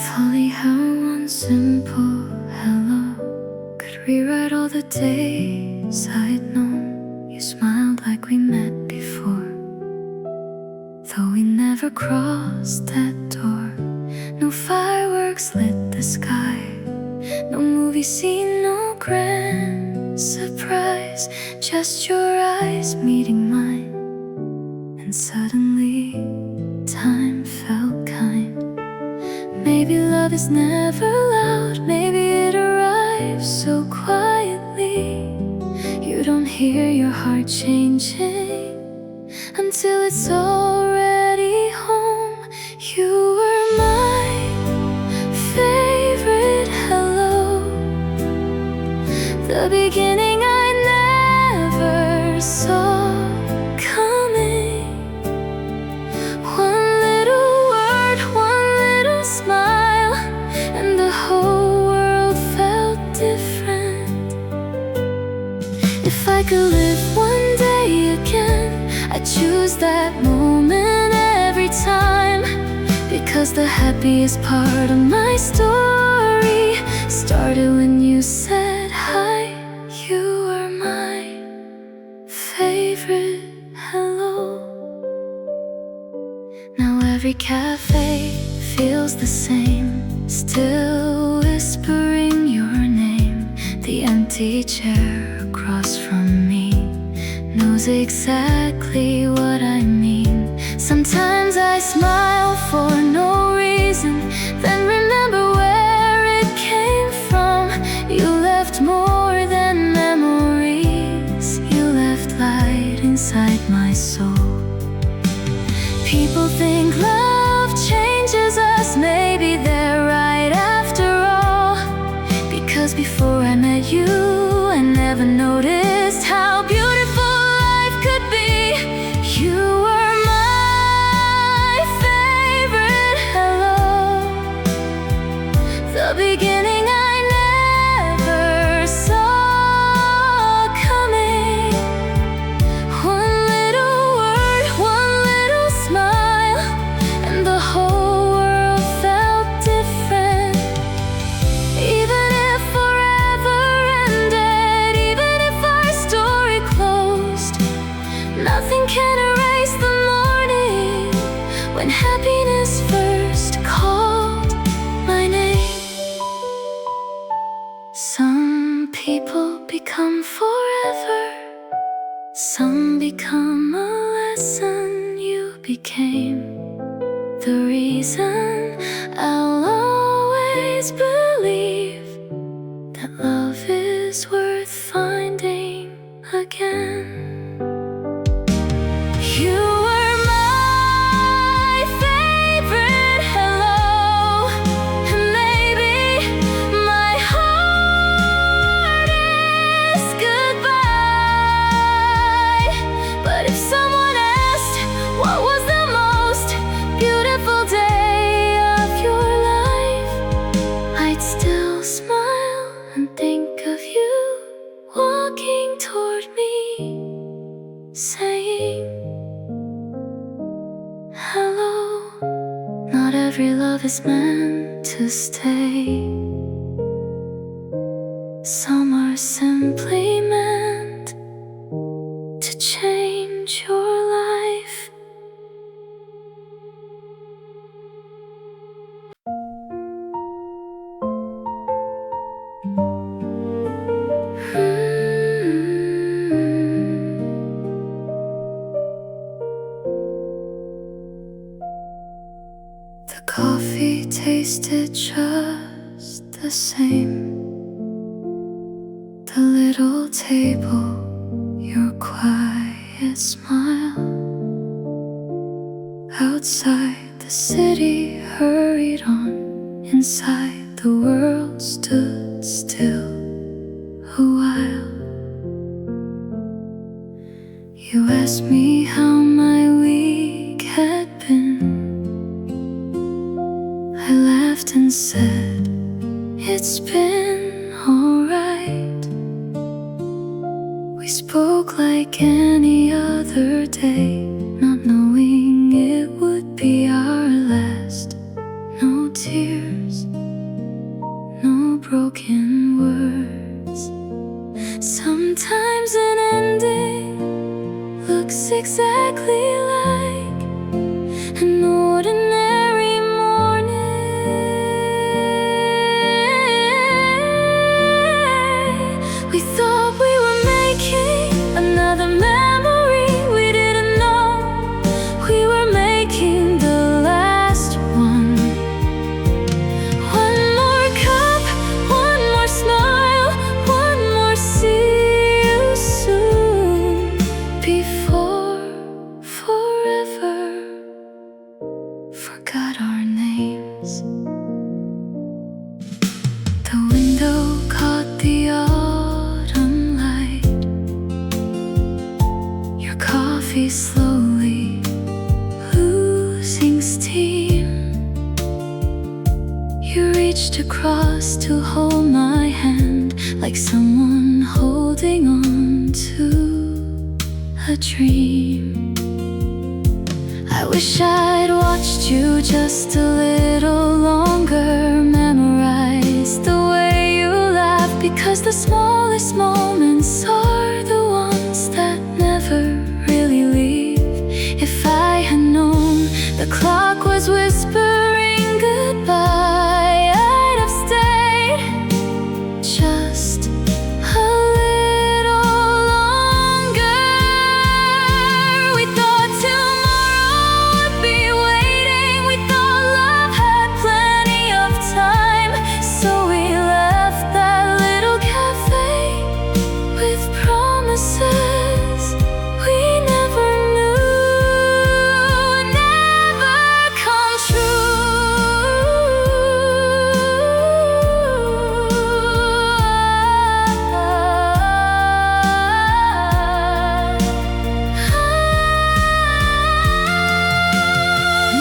Funny how one simple hello could rewrite all the days I'd known. You smiled like we met before, though we never crossed that door. No fireworks lit the sky, no movie scene, no grand surprise. Just your eyes meeting mine, and suddenly time felt kind. Maybe love is never loud, maybe it arrives so quietly. You don't hear your heart changing until it's already home. You were my favorite hello, the beginning I never saw coming. One little word, one little smile, and the whole world felt different. If I could live one day again, I'd choose that moment every time, because the happiest part of my story started when you said hi. You were my favorite hello. Now every cafe feels the same, still whispering your name. The empty chair across from me knows exactly what I mean. Sometimes I smile for no reason, then remember where it came from. You left more than memories, you left light inside my soul. People think love changes us, maybe they're right after all. Because before I met you, I never noticed how beautiful life could be. You were my favorite hello, the beginning I never saw coming. One little word, one little smile, and the whole world felt different. Even if forever ended, even if our story closed, nothing can erase the morning when happiness first called my name. Some people become forever, some become a lesson. You became the reason I'll always believe that love is worth finding again. You were my favorite hello, and maybe my heart is goodbye. But if someone asked what was the most beautiful day of your life, I'd still smile and think of you walking toward me, saying hello. Not every love is meant to stay, some are simply meant to change your life. The coffee tasted just the same. The little table, your quiet smile. Outside the city hurried on, inside the world stood still a while. You asked me how my week had been. I laughed and said, it's been alright. We spoke like any other day, not knowing it would be our last. No tears, was exactly like an ordinary morning. We thought we were making another memory. We didn't know we were making the last one. One more cup, one more smile, one more see you soon, before forever forgot our names. The window caught the autumn light. Your coffee slowly losing steam. You reached across to hold my hand, like someone holding on to a dream. I wish I'd watched you just a little longer, memorized the way you laugh, because the smallest moments are the ones that never really leave. If I had known the clock was whispering goodbye, I'd have stayed just a little longer. We thought tomorrow would be waiting. We thought love had plenty of time. So we left that little cafe with promises we never knew, never come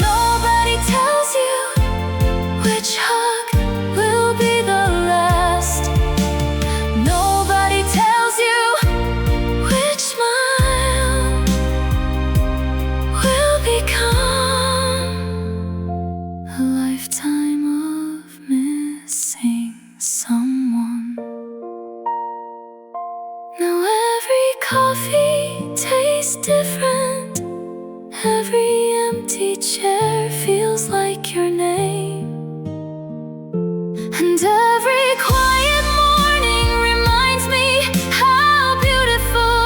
Nobody tells you which hug will be the last. Nobody tells you which smile will become a lifetime of missing someone. Now every coffee tastes different. Every empty chair feels like your name. And every quiet morning reminds me how beautiful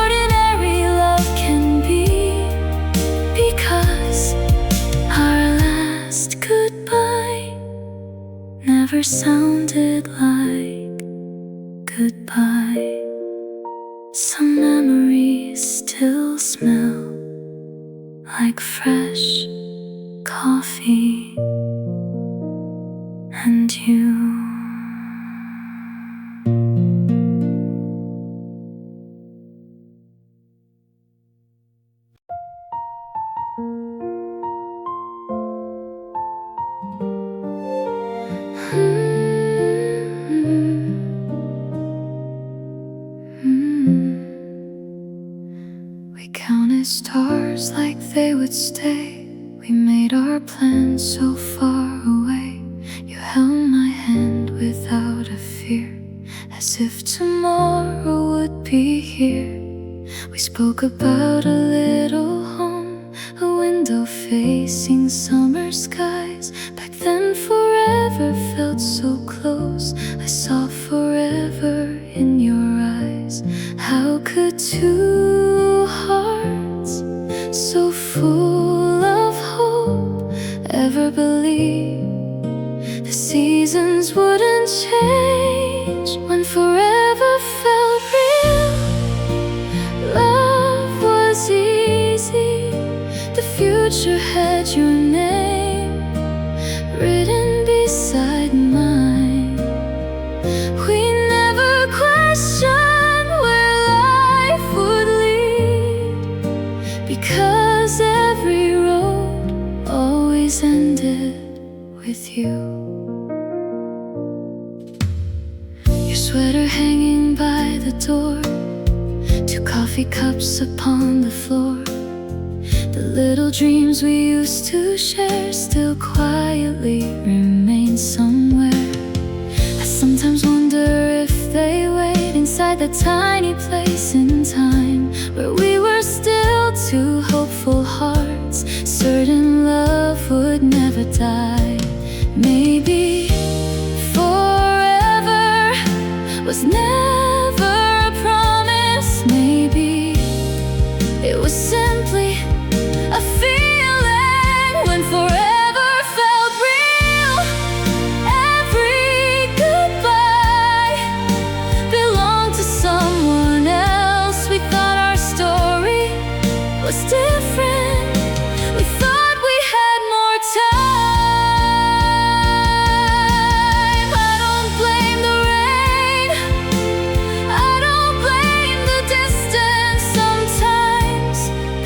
ordinary love can be. Because our last goodbye never sounded like goodbye. Some memories still smell like fresh coffee and you. We counted stars like they would stay. We made our plans so far away. You held my hand without a fear, as if tomorrow would be here. We spoke about a little home, a window facing summer skies. Back then forever felt so close. I saw forever in your eyes. How could two hearts so full of hope ever believe the seasons wouldn't change when forever felt real? Love was easy. The future had your name written beside mine. We never questioned where life would lead, because every road always ended with you. Your sweater hanging by the door, two coffee cups upon the floor. The little dreams we used to share still quietly remain somewhere. I sometimes wonder if they wait inside that tiny place in time where we were still different. We thought we had more time. I don't blame the rain, I don't blame the distance. Sometimes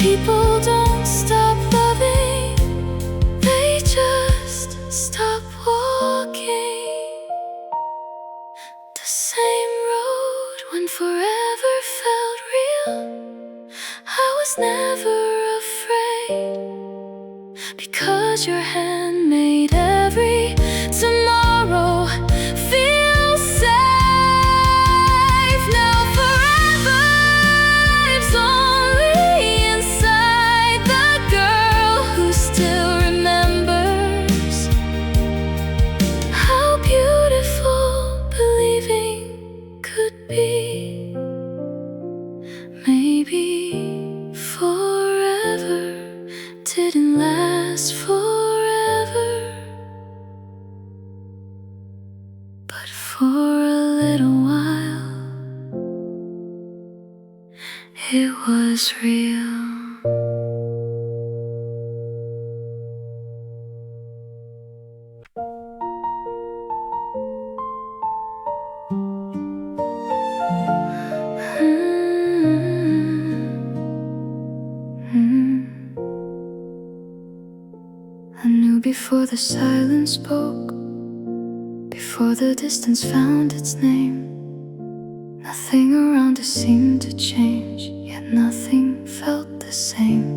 people don't stop loving, they just stop walking the same road when forever felt real. I was never afraid, because your hand made every tomorrow feel safe. Now forever lives only inside the girl who still remembers how beautiful believing could be. Maybe forever didn't last forever, but for a little while it was real. I knew before the silence spoke, before the distance found its name. Nothing around us seemed to change, yet nothing felt the same.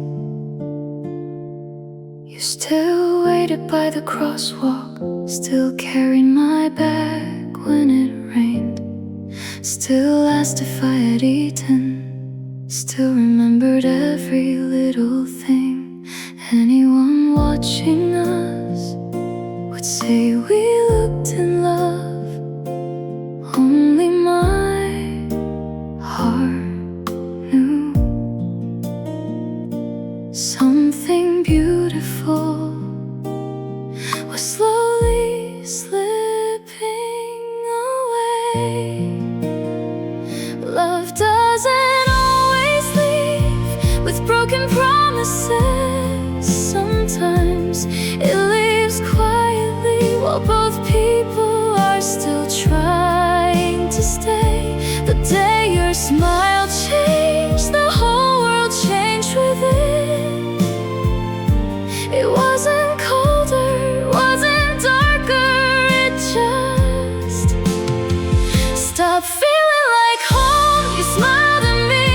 You still waited by the crosswalk, still carried my bag when it rained, still asked if I had eaten, still remembered every little thing. Anyone watching us would say we looked in love. Only my heart knew something beautiful was slowly slipping away. Love doesn't always leave with broken promises. Sometimes it leaves quietly while both people are still trying to stay. The day your smile changed, the whole world changed with it. It wasn't colder, wasn't darker, it just stopped feeling like home. You smiled at me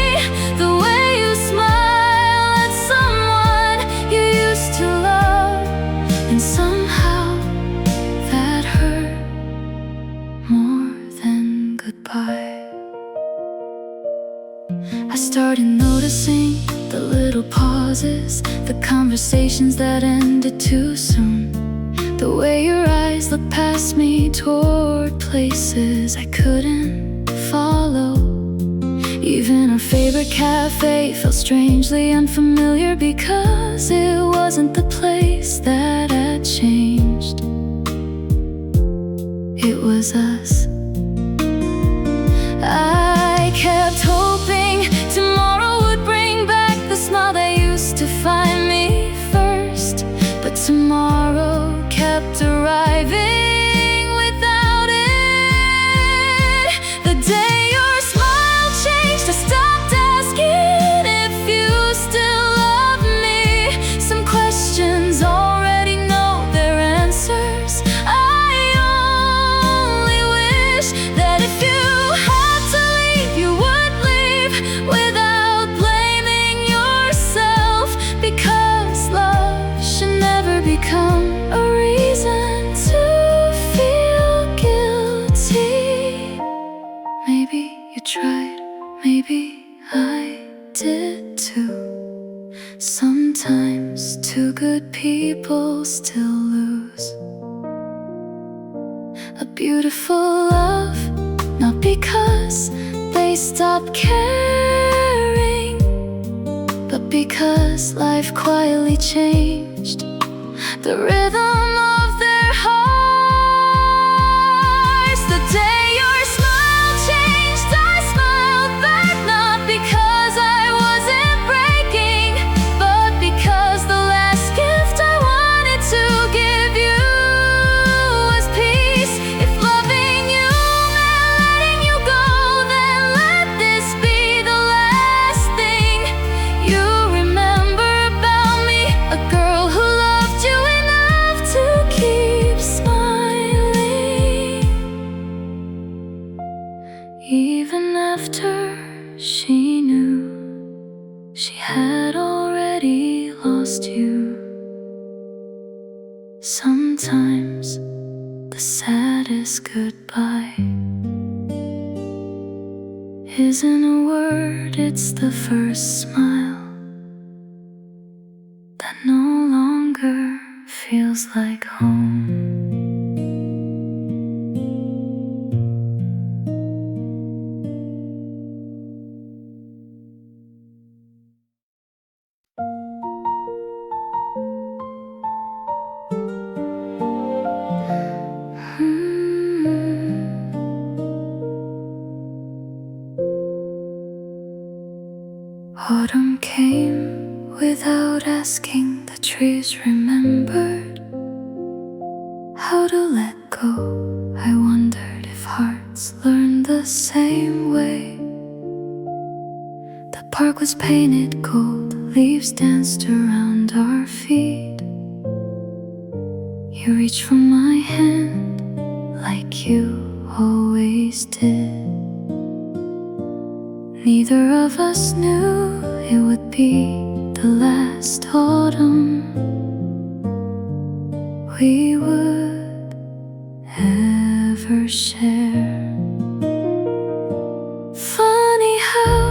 the way you smile at someone you used to love, and somehow that hurt more than goodbye. I started noticing the little pauses, the conversations that ended too soon, the way your eyes looked past me toward places I couldn't follow. Even our favorite cafe felt strangely unfamiliar, because it wasn't the place that had changed, it was us. I kept hoping tomorrow would bring back the smile that used to find me first, but tomorrow kept arriving without it. The day your smile changed, I stopped asking if you still love me. Some questions already know their answers. I only wish that if you had to leave, you would leave without blaming yourself, because love should never become a reason to feel guilty. Maybe you tried, maybe I did too. Sometimes two good people still lose a beautiful love, not because they stopped caring, but because life quietly changed the rhythm of their hearts. The day your smile changed, I smiled back, not because I wasn't breaking, already lost you. Sometimes the saddest goodbye isn't a word, it's the first smile that no longer feels like home. Autumn came without asking. The trees remembered how to let go. I wondered if hearts learned the same way. The park was painted gold, leaves danced around our feet. You reached for my hand like you always did. Neither of us knew it would be the last autumn we would ever share. Funny how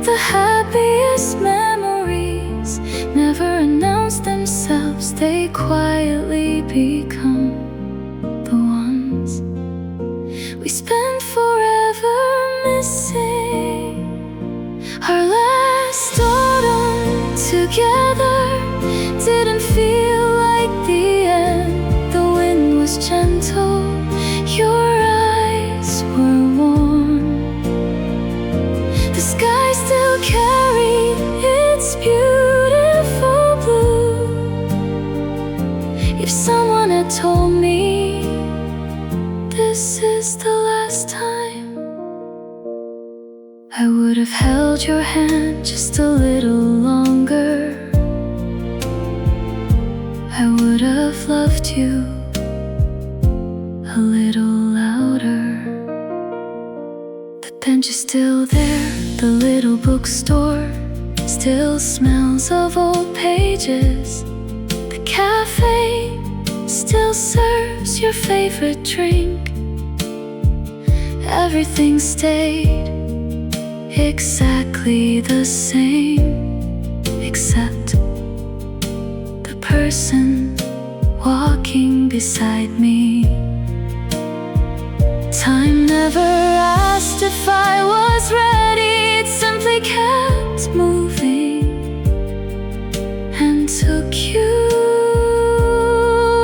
the happiest memories never announce themselves. They quietly become the ones we spend forever missing. Our last autumn together didn't feel like the end. The wind was gentle, your eyes were warm. The sky still carried its beautiful blue. If someone had told me this is the last time, I would have held your hand just a little longer. I would have loved you a little louder. The bench is still there, the little bookstore still smells of old pages. The cafe still serves your favorite drink. Everything stayed exactly the same, except the person walking beside me. Time never asked if I was ready, it simply kept moving and took you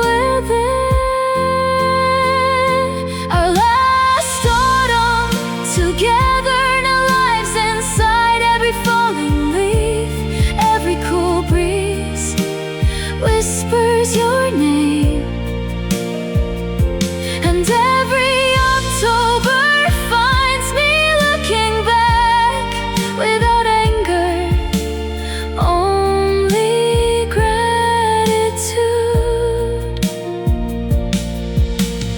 with it. Our last autumn together now lives inside every falling leaf. Every cool breeze whispers your name, and every October finds me looking back without anger, only gratitude.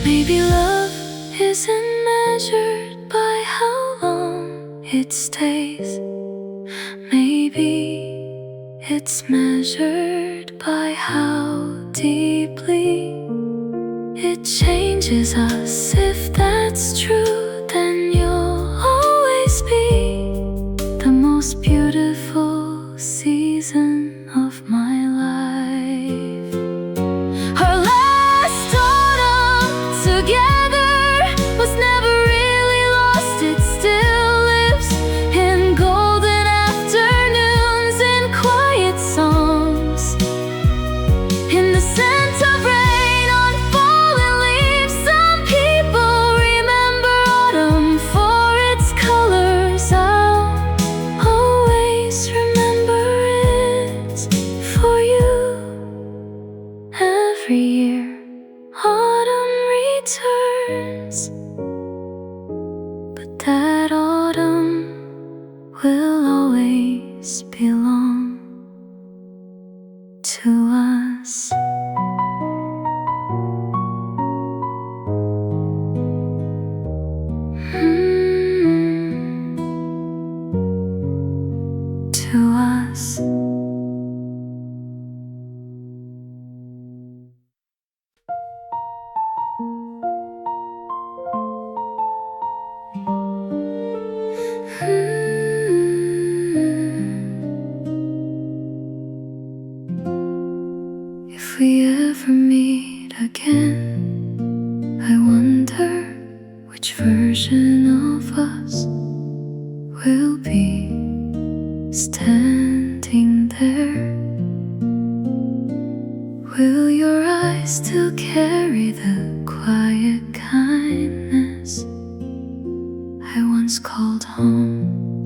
Maybe love isn't measured by how long it stays. Maybe it's measured by how deeply it changes us. If that's true, then you'll always be the most beautiful season of my life. Our last autumn together was never really lost. It still lives in golden afternoons, in quiet songs, in the scent of rain on fallen leaves. Some people remember autumn for its colors. I'll always remember it for you. Every year autumn returns, but that autumn will always belong to us. To us. If we ever meet again, I wonder which version of us will be standing there. Will your eyes still carry the quiet kindness I once called home?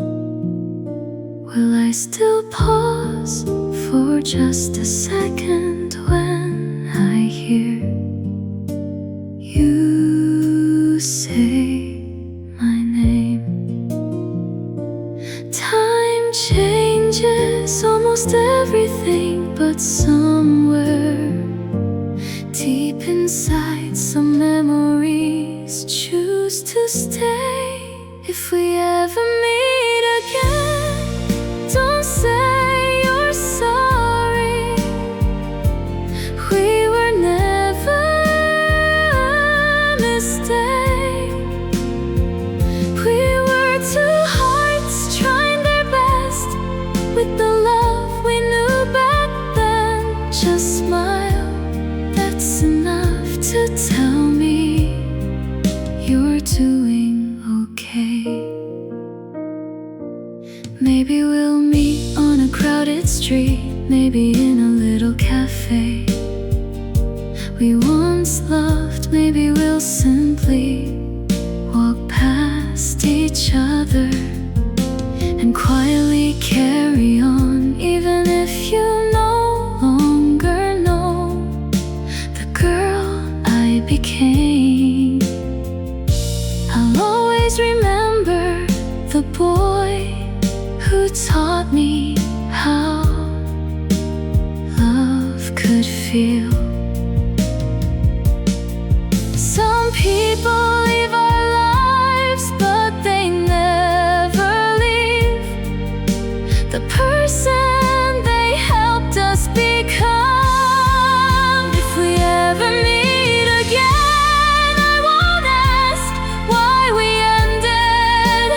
Will I still pause for just a second when I hear you say my name? Time changes almost everything, but somewhere deep inside, some memories choose to stay. If we ever meet again, don't say you're sorry. We were never a mistake. We were two hearts trying their best with the love we knew back then. Just smile, that's enough to tell me you're doing okay. Maybe we'll meet on a crowded street, maybe in a little cafe we once loved. Maybe we'll simply walk past each other and quietly carry on, even if you no longer know the girl I became. I'll always remember the boy who taught me how love could feel. Some people leave our lives, but they never leave the person they helped us become. If we ever meet again, I won't ask why we ended.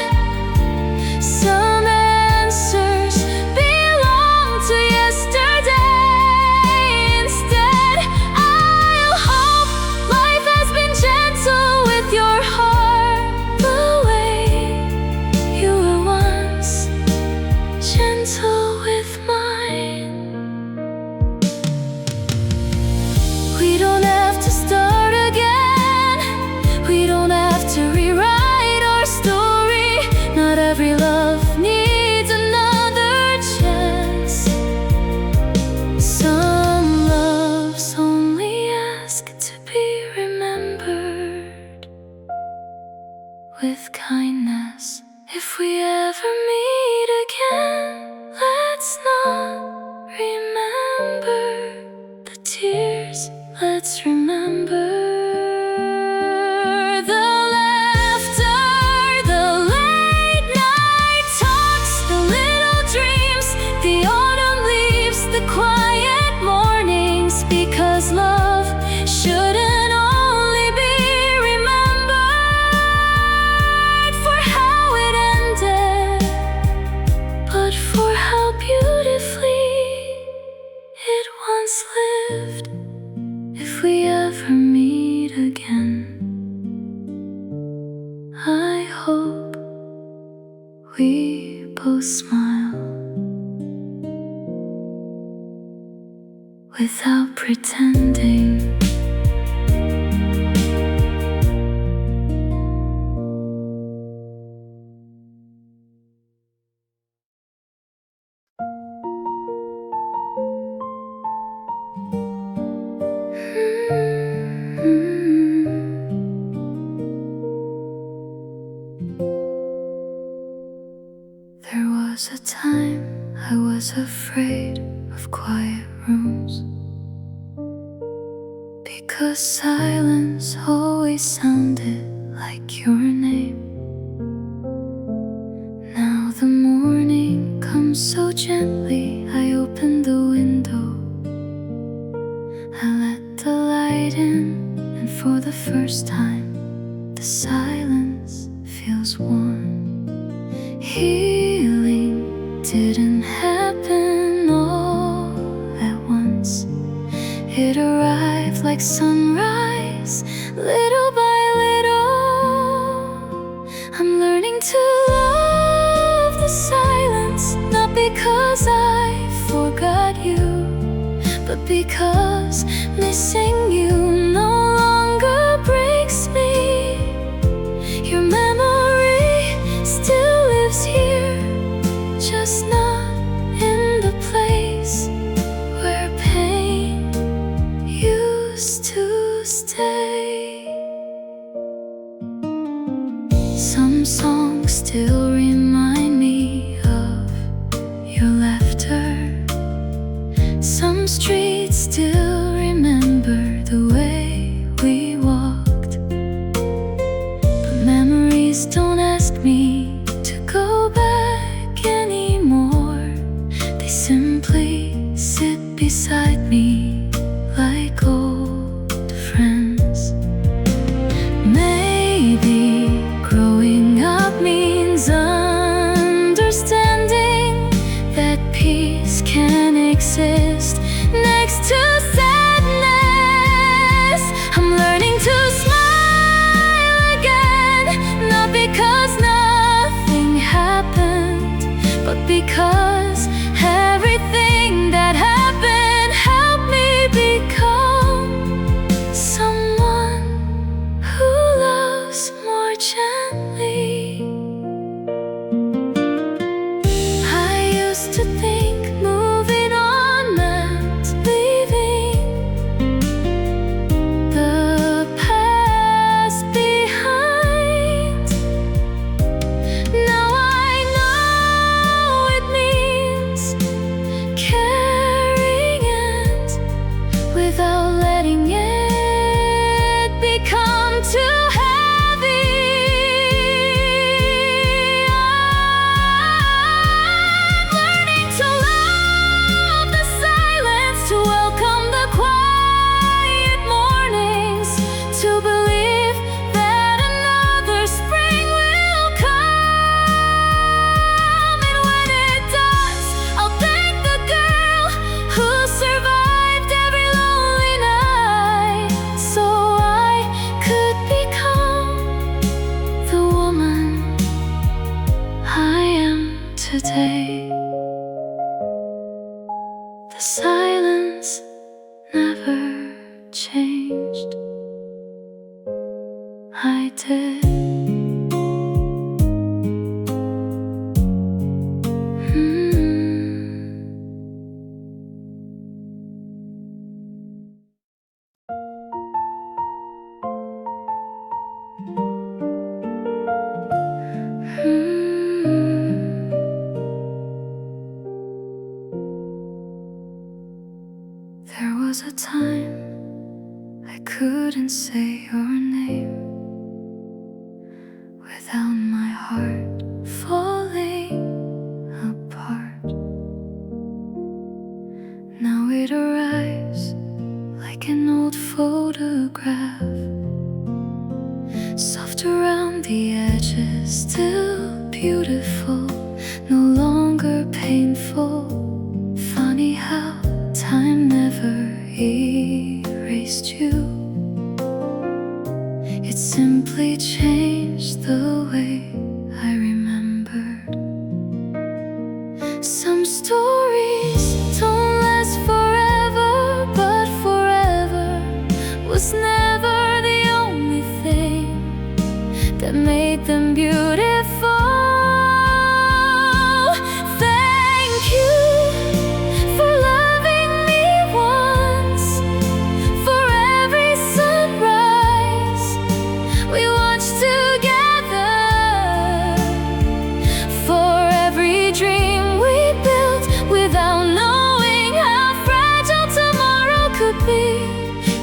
Some answers belong to yesterday. Instead, I'll hope life has been gentle with your heart, the way you were once gentle with mine. We don't have to start again. We don't have to rewrite our story. Not every love needs another chance. Some loves only ask to be remembered with kindness. If we ever meet again, let's not remember the tears. Let's remember the laughter, the late night talks, the little dreams, the autumn leaves, the quiet mornings. Because love shouldn't only be remembered for how it ended, but for how beautifully it once lived. If we ever meet again, I hope we both smile without pretending. There was a time I was afraid of quiet rooms, because silence always sounded like your name. Now the morning comes so gently. I open the window, I let the light in, and for the first time the silence feels warm. Healing didn't happen all at once. it arrived like sunrise, little by little. I'm learning to love the silence, not because I forgot you, but because missing you no longer breaks me. Your memory still lives here, just not in the place where pain used to stay. Some songs still remind me of your laughter. Some streets still remember the way we walked. But memories don't ask me to go back anymore. They simply sit beside me like old friends. Maybe growing up means understanding that peace can exist next to sadness. I'm learning to smile again, not because nothing happened, but because everything that happened helped me become someone who loves more gently. I used to think moving on meant leaving the past behind. Now I know it means carrying it without letting it become too heavy. I'm learning to love the silence, to welcome the quiet mornings, to believe that another spring will come. And when it does, I'll thank the girl who survived every lonely night, so I could become the woman I am today. The silence never changed. I did. There was a time I couldn't say your name without my heart falling apart. Now it arrives like an old photograph, soft around the edges, still beautiful, no longer painful. Funny how time never erased you. It simply changed the way I remembered. Some stories don't last forever, but forever was never the only thing that made them beautiful. Thank you for loving me once, for every sunrise we watched together, for every dream we built without knowing how fragile tomorrow could be.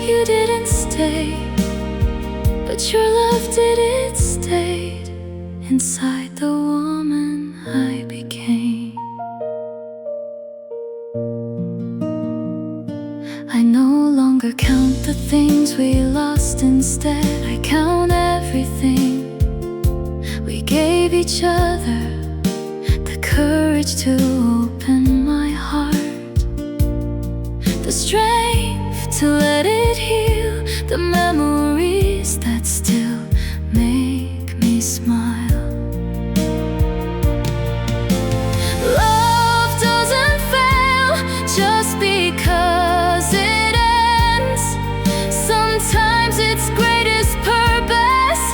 You didn't stay, but your love did. It stayed inside the woman I became. I no longer count the things we lost. Instead, I count everything we gave each other, the courage to open my heart, the strength to let it heal the memories that still make me smile. Love doesn't fail just because it ends. Sometimes its greatest purpose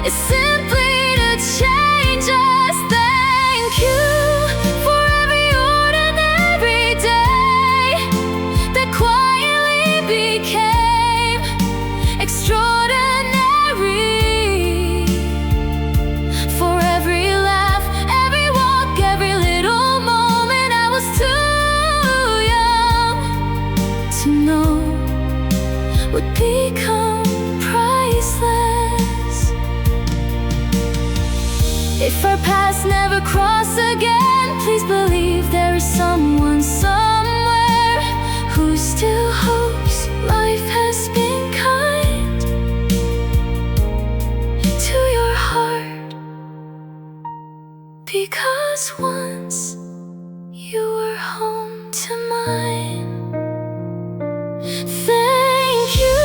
is simply to change us. Thank you for every ordinary day that quietly became extraordinary. For every laugh, every walk, every little moment, I was too young to know would become priceless. If our paths never cross again, please believe there is someone somewhere who still hopes life has been kind to your heart. Because once you were home to mine. Thank you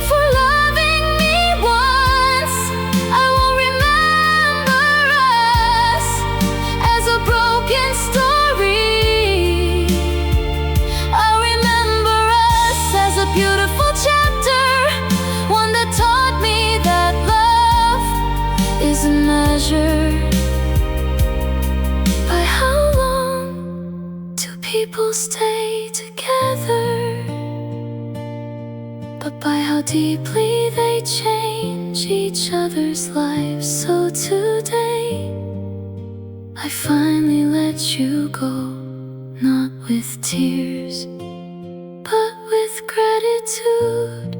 for loving me once. I will remember us as a broken story. I'll remember us as a beautiful chapter, one that taught me that love isn't measured by how long do people stay together, but by how deeply they change each other's lives. So today, I finally let you go, not with tears, but with gratitude.